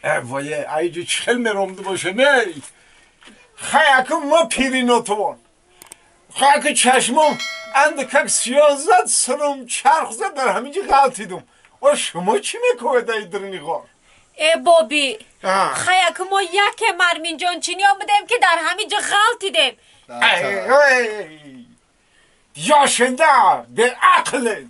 وای ایجا چل میرم دو باشه نه خیلی ما پیریناتوان خیلی چشمم اندکک سیاه زد سرم چرخ زد در همینجا غلطیدم و شما چی میکنید ای درنی غار ای بابی خیلی ما یک مرمین جان چینی آمدیم که در همینجا غلطیدیم یاشنده به عقل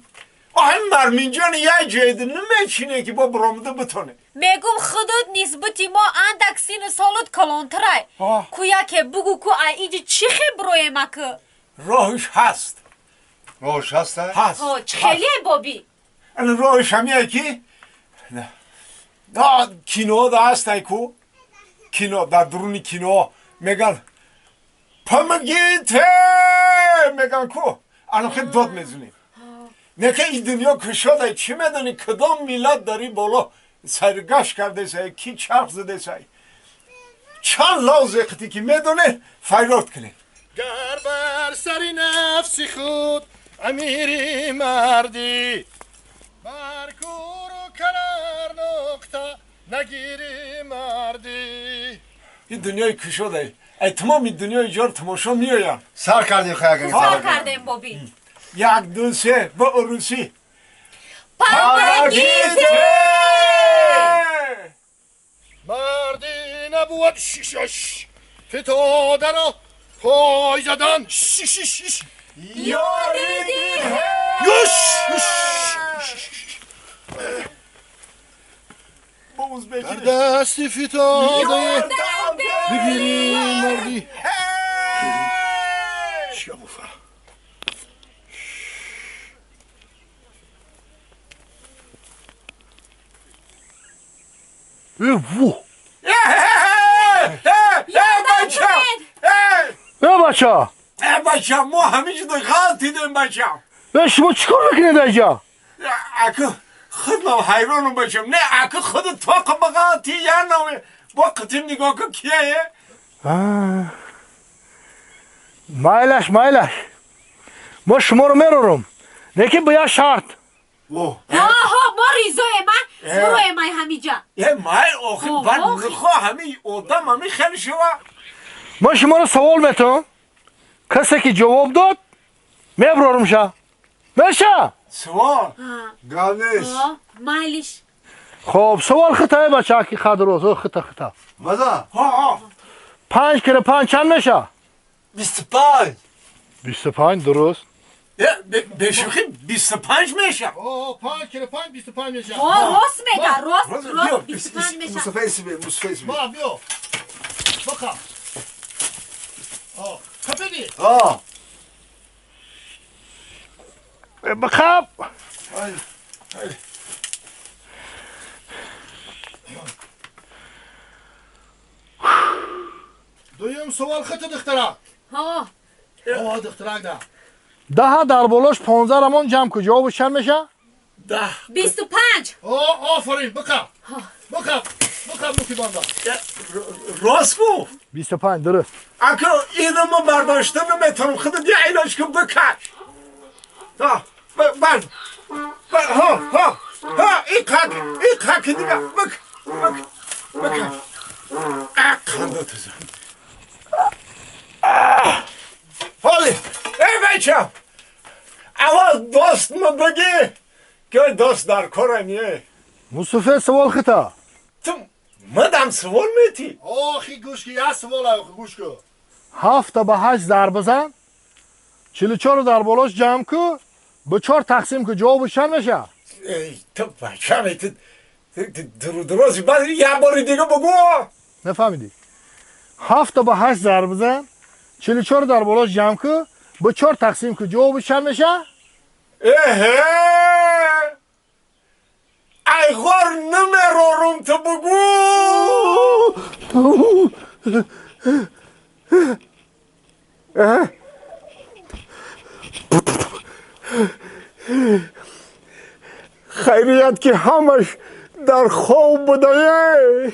آهی مرمین جان یه جاید نمیچینه که با برامده بتونه میگم خودت نسبتی ما اندک سین سالت کلانتره کویا که بگو که ایجا چی خبروی مکه راهش هست راهش هست؟ هست خیلی بابی الان راهش همیه که نه کینو دا هست ایکو کینو در درونی کینو میگن پمگیته میگن کو الان خیلی داد میزونیم نه که این دنیا کشاده چی میدونی کدام میلاد داری بالا سرگشت کرده سای کی چرخ زده سای چند لازقتی که میدونه فیرات کنه گر بر سری نفسی خود امیری مردی بر کور و کنار نقطه نگیری مردی این دنیای کشاده ای تمام این دنیای جار تماشا میایم سر کردیم خیلی سر کردیم بابی یک دو سه با عروسی پمگیته مردی نبود شیشش فتادن و پای زدن شیشش یاریدی یوش بوز در بگیره دستی فتاده بگیری مردی چیا بفرم بچه ما همیشه در غلطی دیم بچه شما چیکار میکنید اینجا؟ اکو خود من حیرانم بچم نه اکو خود طاقه بغلطی یا نه با قطیم نگاه کن کیه مایلش ما شما رو میرورم لیکن بیا شرط آها ما ریزای من بروی من همینجا یه مای آخی بر نخواه همین آدم همین خیلی شوا ما شما رو سوال میتونم کسی که جواب داد میبرورم شا میشه سوال گانش مایلش خب سوال خطای بچه که خد روزو خطا ماذا؟ ها 5 کره 5 چند میشه 25 25 درست بشوخی 25 میشه 5 کره 5 25 میشه راست میگه راست 25 میشه مصطفی اسمی با بیا بخم کپیدی بخب دویم سوال خط دخترک ها دخترک ده 10 در بالاش 15 رمان جمع که جوابش چند میشه 25 آفرین بخم نوکی بانده راست گفت 25 درست اکو اینو ما برداشته نمیتونم خودت یه علاج کن بکش بل ها این قاک دیگه بکش قنده تو زن حالی ای بچه اول دوست ما بگی که دوست در کارمیه مصطفی سوال خطا تو مدام سوال میتی آخی گوش که یه سوال آخی گوش که 7 به 8 ضرب بزن 44 رو در بالاش جمع که به 4 تقسیم که جوابش چند میشه ای تو بچه میتی درازی بعد یه باری دیگه بگو نفهمیدی 7 به 8 ضرب بزن 44 رو در بالاش جمع که به 4 تقسیم که جوابش چند میشه ای غار نمیرارم تو بگو خیریت که همش در خواب بودایه